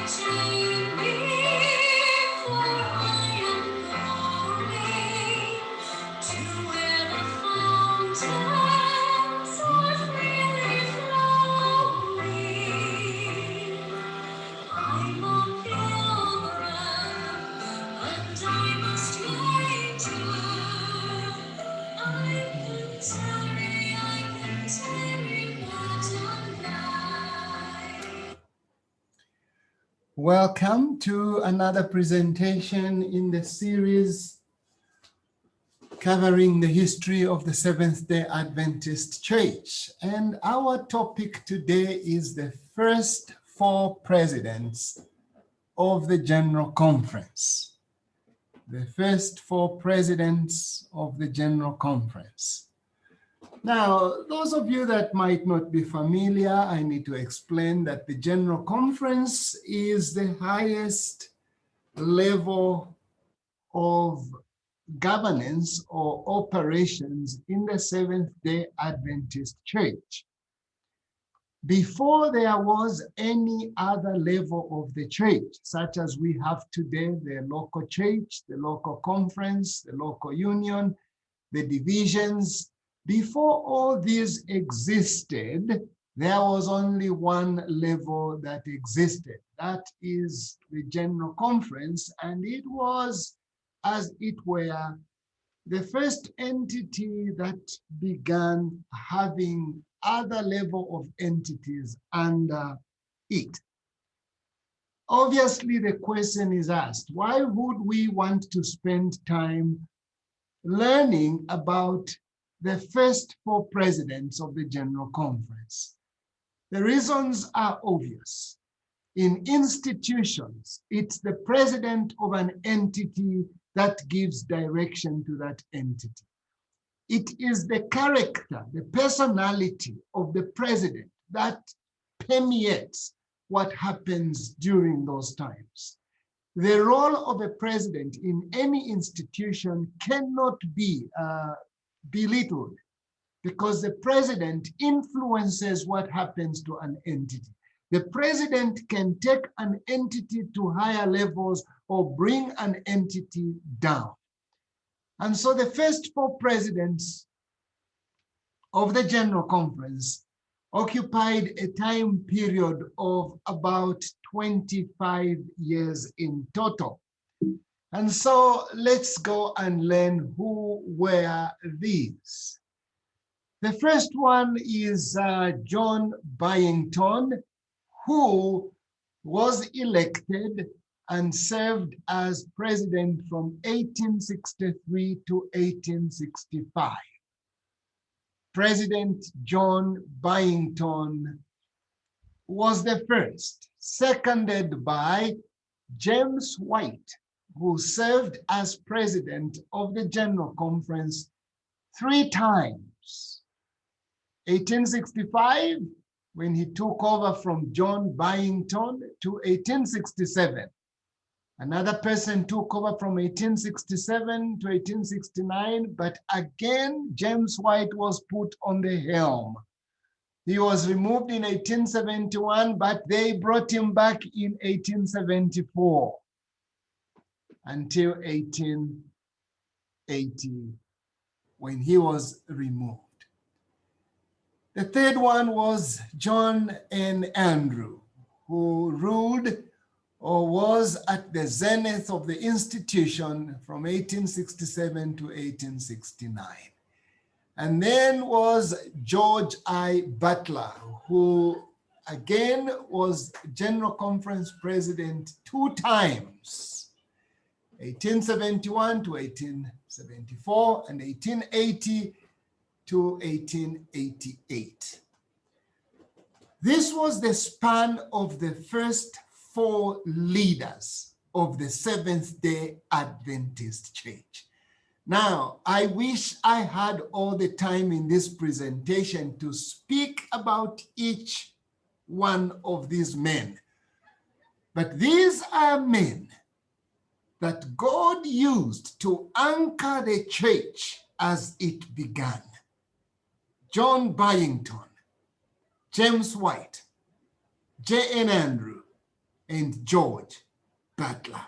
take me, for I am going to where the fountains are freely flowing. I'm a pilgrim, and I'm a stranger. I can tarry but a night. Welcome to another presentation in the series covering the history of the Seventh-day Adventist Church. And our topic today is the first four presidents of the General Conference. The first four presidents of the General Conference. Now, those of you that might not be familiar, I need to explain that the General Conference is the highest level of governance or operations in the Seventh-day Adventist Church. Before there was any other level of the church, such as we have today, the local church, the local conference, the local union, the divisions, before all these existed, there was only one level that existed. That is the General Conference, and it was, as it were, the first entity that began having other level of entities under it. Obviously, the question is asked, why would we want to spend time learning about the first four presidents of the General Conference? The reasons are obvious. In institutions, it's the president of an entity that gives direction to that entity. It is the character, the personality of the president that permeates what happens during those times. The role of a president in any institution cannot be belittled, because the president influences what happens to an entity. The president can take an entity to higher levels or bring an entity down. And so the first four presidents of the General Conference occupied a time period of about 25 years in total. And so let's go and learn who were these. The first one is John Byington, who was elected and served as president from 1863 to 1865. President John Byington was the first, seconded by James White, who served as president of the General Conference 3 times. 1865, when he took over from John Byington, to 1867. Another person took over from 1867 to 1869, but again, James White was put on the helm. He was removed in 1871, but they brought him back in 1874 until 1880, when he was removed. The third one was John N. Andrew, who ruled or was at the zenith of the institution from 1867 to 1869. And then was George I. Butler, who again was General Conference president 2 times, 1871 to 1874 and 1880 to 1888. This was the span of the first 4 leaders of the Seventh-day Adventist Church. Now, I wish I had all the time in this presentation to speak about each one of these men. But these are men that God used to anchor the church as it began. John Byington, James White, J.N. Andrew, and George Butler.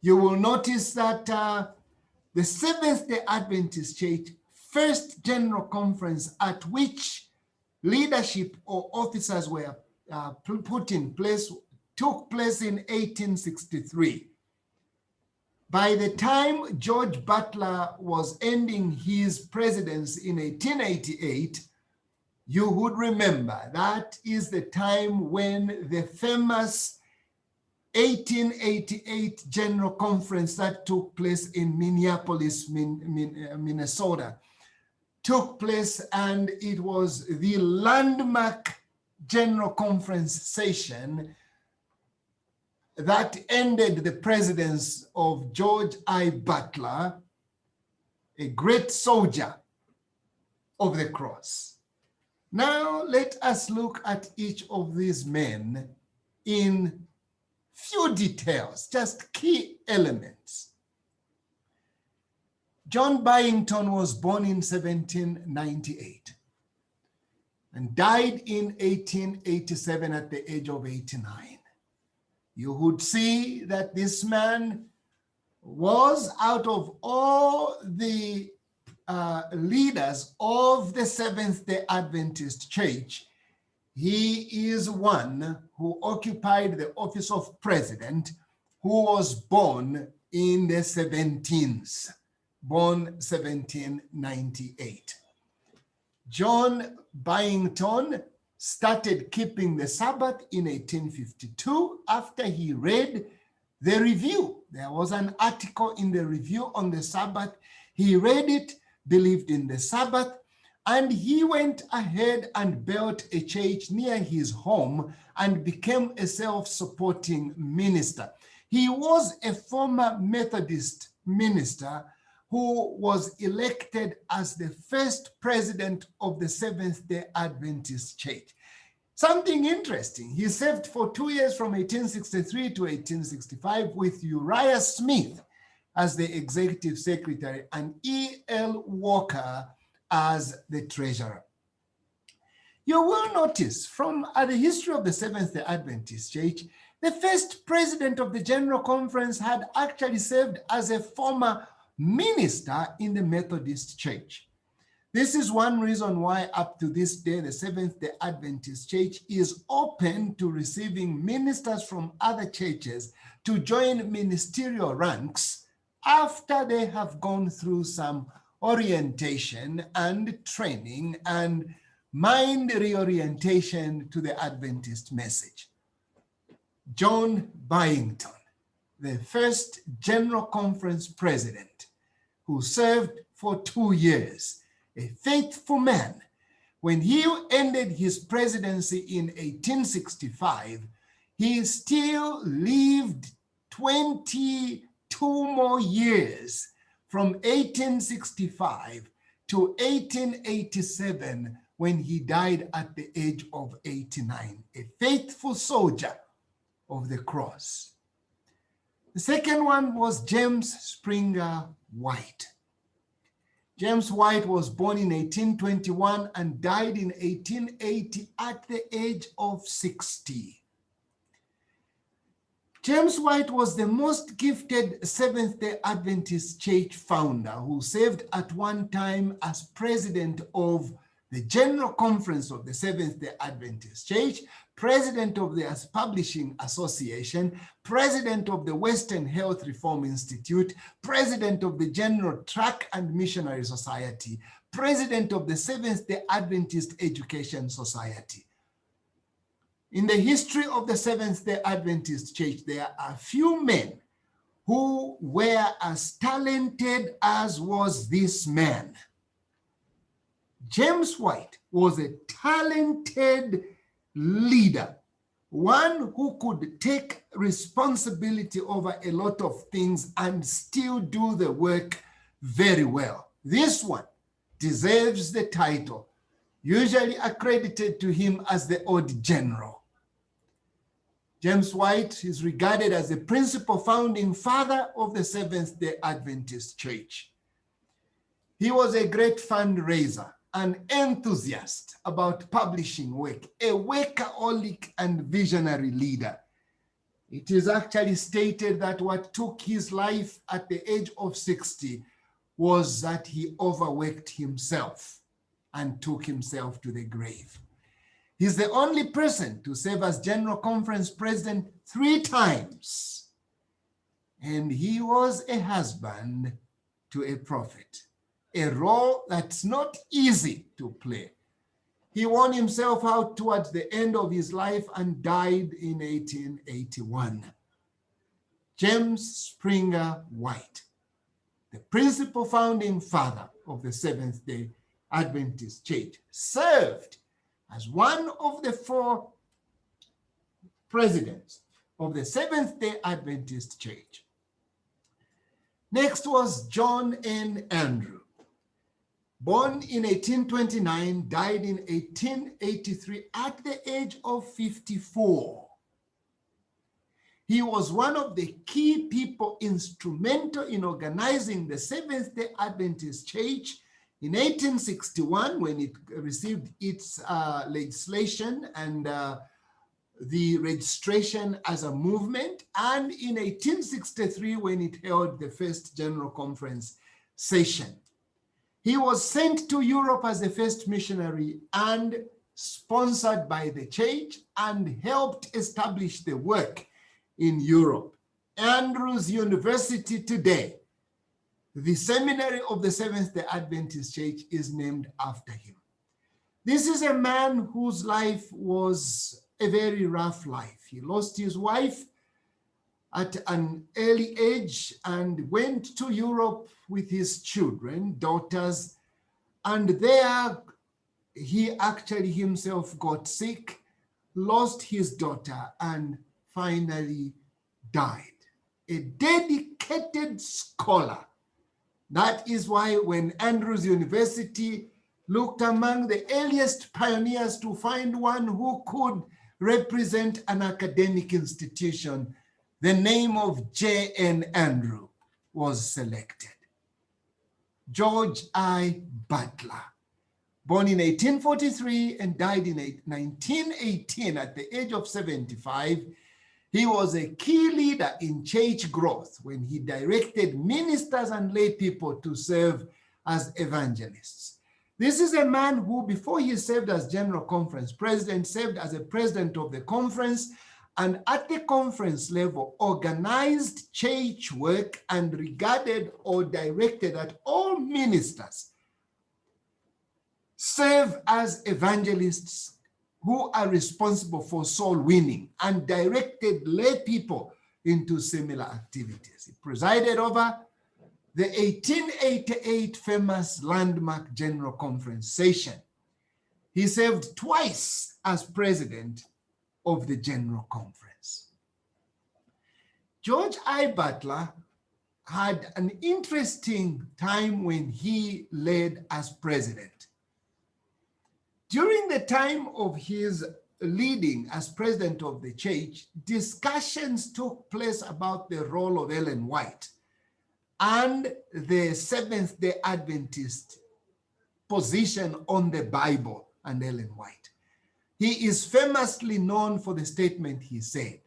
You will notice that the Seventh-day Adventist Church first general conference at which leadership or officers were put in place took place in 1863. By the time George Butler was ending his presidency in 1888, you would remember that is the time when the famous 1888 General Conference that took place in Minneapolis, Minnesota, took place, and it was the landmark General Conference session that ended the presidency of George I Butler, a great soldier of the cross. Now let us look at each of these men in few details, just key elements. John Byington was born in 1798 and died in 1887 at the age of 89. You would see that this man was, out of all the leaders of the Seventh-day Adventist Church, he is one who occupied the office of president, who was born in the 17th, born 1798. John Byington started keeping the Sabbath in 1852 after he read the review. There was an article in the review on the Sabbath. He read it, believed in the Sabbath, and he went ahead and built a church near his home and became a self-supporting minister. He was a former Methodist minister who was elected as the first president of the Seventh-day Adventist Church. Something interesting, he served for 2 years from 1863 to 1865 with Uriah Smith as the executive secretary and E.L. Walker as the treasurer. You will notice from the history of the Seventh-day Adventist Church, the first president of the General Conference had actually served as a former minister in the Methodist Church. This is one reason why up to this day, the Seventh-day Adventist Church is open to receiving ministers from other churches to join ministerial ranks after they have gone through some orientation and training and mind reorientation to the Adventist message. John Byington, the first General Conference president who served for 2 years, a faithful man. When he ended his presidency in 1865, he still lived 22 more years from 1865 to 1887 when he died at the age of 89, a faithful soldier of the cross. The second one was James Springer White. James White was born in 1821 and died in 1880 at the age of 60. James White was the most gifted Seventh-day Adventist Church founder who served at one time as president of the General Conference of the Seventh-day Adventist Church, president of the Publishing Association, president of the Western Health Reform Institute, president of the General Tract and Missionary Society, president of the Seventh-day Adventist Education Society. In the history of the Seventh-day Adventist Church, there are few men who were as talented as was this man. James White was a talented leader, one who could take responsibility over a lot of things and still do the work very well. This one deserves the title, usually accredited to him as the Odd General. James White is regarded as the principal founding father of the Seventh-day Adventist Church. He was a great fundraiser, an enthusiast about publishing work, a workaholic and visionary leader. It is actually stated that what took his life at the age of 60 was that he overworked himself and took himself to the grave. He's the only person to serve as General Conference President 3 times. And he was a husband to a prophet, a role that's not easy to play. He won himself out towards the end of his life and died in 1881. James Springer White, the principal founding father of the Seventh-day Adventist Church, served as one of the 4 presidents of the Seventh-day Adventist Church. Next was John N. Andrew. Born in 1829, died in 1883 at the age of 54. He was one of the key people instrumental in organizing the Seventh-day Adventist Church in 1861 when it received its legislation and the registration as a movement, and in 1863 when it held the first General Conference session. He was sent to Europe as the first missionary and sponsored by the church and helped establish the work in Europe. Andrews University today, the seminary of the Seventh-day Adventist Church, is named after him. This is a man whose life was a very rough life. He lost his wife at an early age and went to Europe with his children, daughters, and there he actually himself got sick, lost his daughter, and finally died. A dedicated scholar. That is why when Andrews University looked among the earliest pioneers to find one who could represent an academic institution, the name of J.N. Andrew was selected. George I. Butler, born in 1843 and died in 1918 at the age of 75, he was a key leader in church growth when he directed ministers and lay people to serve as evangelists. This is a man who, before he served as General Conference President, served as a president of the conference, and at the conference level organized church work and regarded or directed that all ministers serve as evangelists who are responsible for soul winning, and directed lay people into similar activities. He presided over the 1888 famous landmark General Conference session. He served twice as president of the General Conference. George I. Butler had an interesting time when he led as president. During the time of his leading as president of the church, discussions took place about the role of Ellen White and the Seventh-day Adventist position on the Bible and Ellen White. He is famously known for the statement he said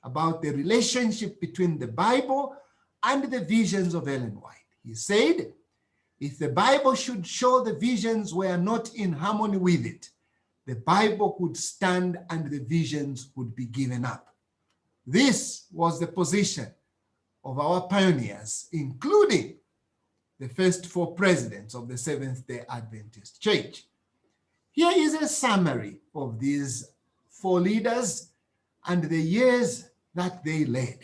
about the relationship between the Bible and the visions of Ellen White. He said, if the Bible should show the visions were not in harmony with it, the Bible would stand and the visions would be given up. This was the position of our pioneers, including the first 4 presidents of the Seventh-day Adventist Church. Here is a summary of these 4 leaders and the years that they led.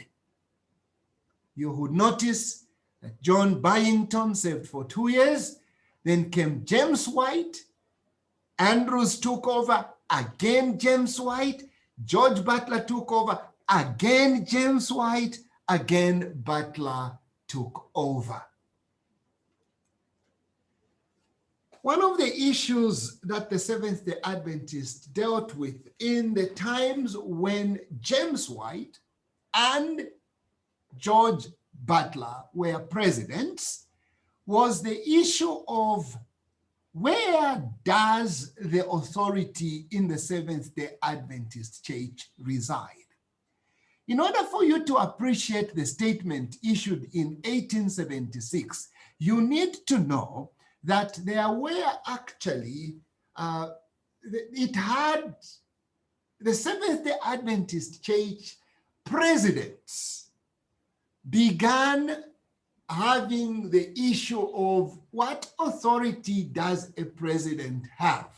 You would notice that John Byington served for 2 years, then came James White, Andrews took over, again James White, George Butler took over, again James White, again Butler took over. One of the issues that the Seventh-day Adventists dealt with in the times when James White and George Butler were presidents was the issue of where does the authority in the Seventh-day Adventist Church reside? In order for you to appreciate the statement issued in 1876, you need to know that there were actually, it had the Seventh-day Adventist Church presidents began having the issue of what authority does a president have.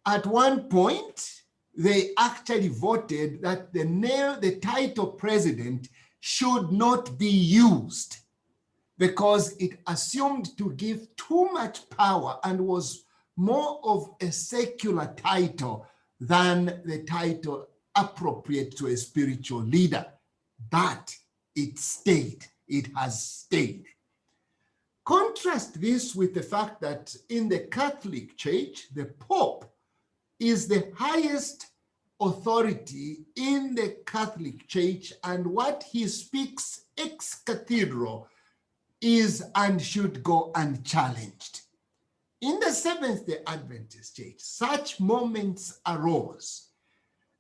At one point, they actually voted that the title president should not be used because it assumed to give too much power and was more of a secular title than the title appropriate to a spiritual leader. But it stayed, it has stayed. Contrast this with the fact that in the Catholic Church, the Pope is the highest authority in the Catholic Church, and what he speaks ex cathedra is and should go unchallenged. In the Seventh-day Adventist Church, such moments arose.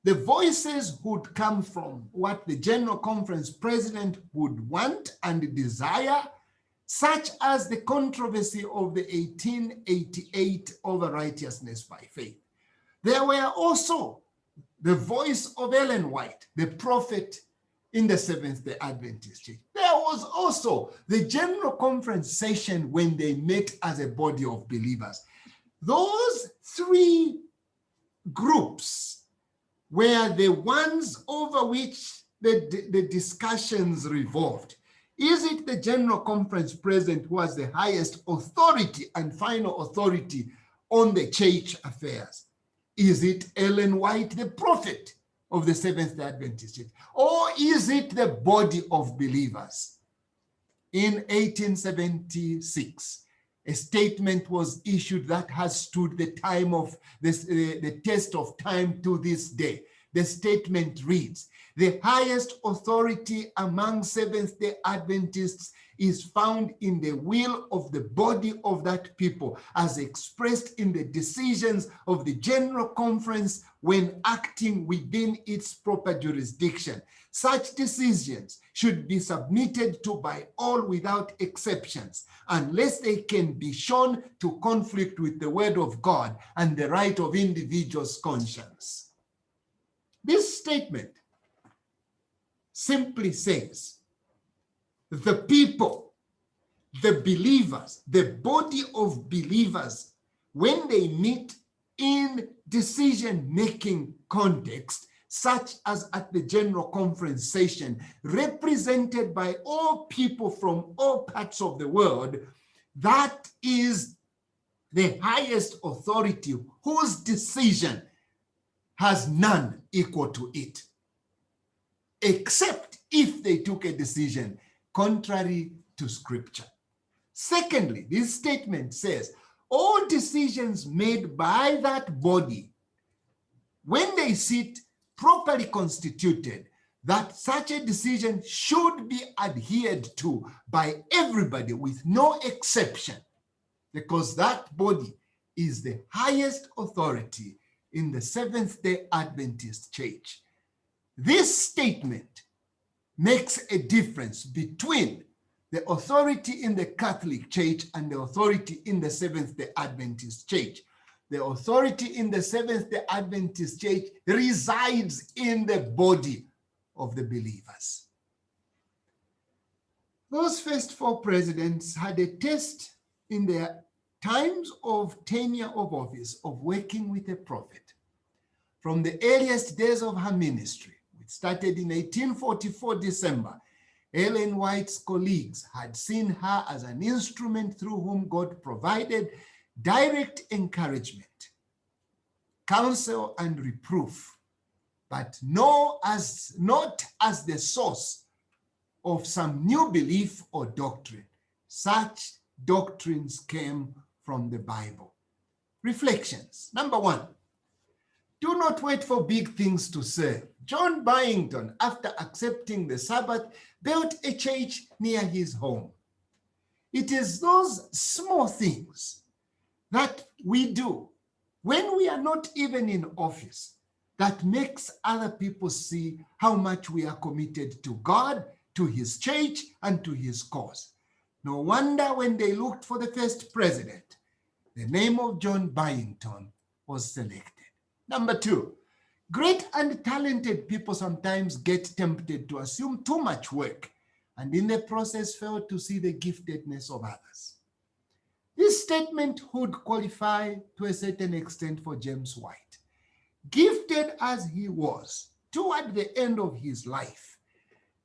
The voices would come from what the General Conference president would want and desire, such as the controversy of the 1888 over righteousness by faith. There were also the voice of Ellen White, the prophet in the Seventh-day Adventist Church. There was also the General Conference session when they met as a body of believers. Those three groups were the ones over which the discussions revolved. Is it the General Conference president who has the highest authority and final authority on the church affairs? Is it Ellen White, the prophet of the Seventh-day Adventist Church? Or is it the body of believers? In 1876, a statement was issued that has stood the time of this, the test of time to this day. The statement reads, "The highest authority among Seventh-day Adventists is found in the will of the body of that people, as expressed in the decisions of the General Conference when acting within its proper jurisdiction. Such decisions should be submitted to by all without exceptions, unless they can be shown to conflict with the word of God and the right of individuals' conscience." This statement simply says, the people, the believers, the body of believers, when they meet in decision-making context, such as at the General Conference session, represented by all people from all parts of the world, that is the highest authority whose decision has none equal to it, except if they took a decision contrary to Scripture. Secondly, this statement says, all decisions made by that body, when they sit properly constituted, that such a decision should be adhered to by everybody with no exception, because that body is the highest authority in the Seventh-day Adventist Church. This statement makes a difference between the authority in the Catholic Church and the authority in the Seventh-day Adventist Church. The authority in the Seventh-day Adventist Church resides in the body of the believers. Those first four presidents had a test in their times of tenure of office of working with a prophet. From the earliest days of her ministry, which started in 1844 December, Ellen White's colleagues had seen her as an instrument through whom God provided direct encouragement, counsel, and reproof, but not as the source of some new belief or doctrine. Such doctrines came from the Bible. Reflections. Number one, do not wait for big things to serve. John Byington, after accepting the Sabbath, built a church near his home. It is those small things that we do when we are not even in office, that makes other people see how much we are committed to God, to his church, and to his cause. No wonder when they looked for the first president, the name of John Byington was selected. Number two, great and talented people sometimes get tempted to assume too much work and in the process fail to see the giftedness of others. This statement would qualify to a certain extent for James White. Gifted as he was, toward the end of his life,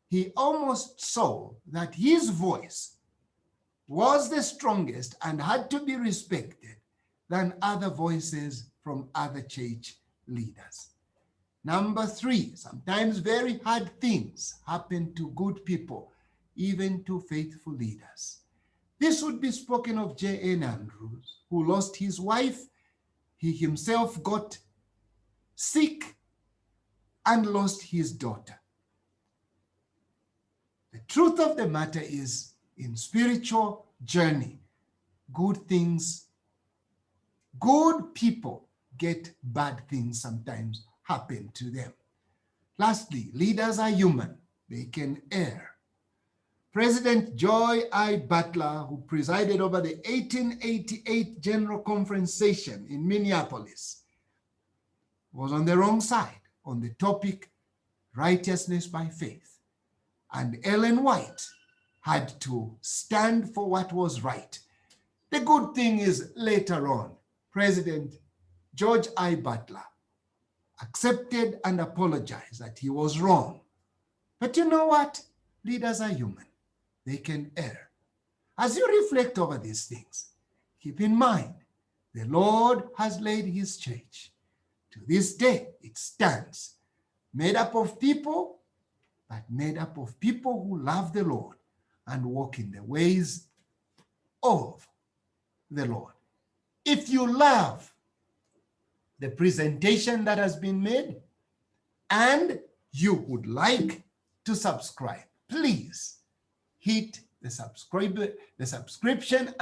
he almost saw that his voice was the strongest and had to be respected than other voices from other church leaders. Number three, sometimes very hard things happen to good people, even to faithful leaders. This would be spoken of J.N. Andrews, who lost his wife. He himself got sick and lost his daughter. The truth of the matter is, in spiritual journey, good people get bad things sometimes happen to them. Lastly, leaders are human. They can err. President Joy I Butler, who presided over the 1888 General Conference session in Minneapolis, was on the wrong side on the topic righteousness by faith. And Ellen White had to stand for what was right. The good thing is, later on, President George I. Butler accepted and apologized that he was wrong. But you know what? Leaders are human. They can err. As you reflect over these things, keep in mind, the Lord has laid his church. To this day, it stands, made up of people, but made up of people who love the Lord and walk in the ways of the Lord. If you love the presentation that has been made and you would like to subscribe, please hit the subscription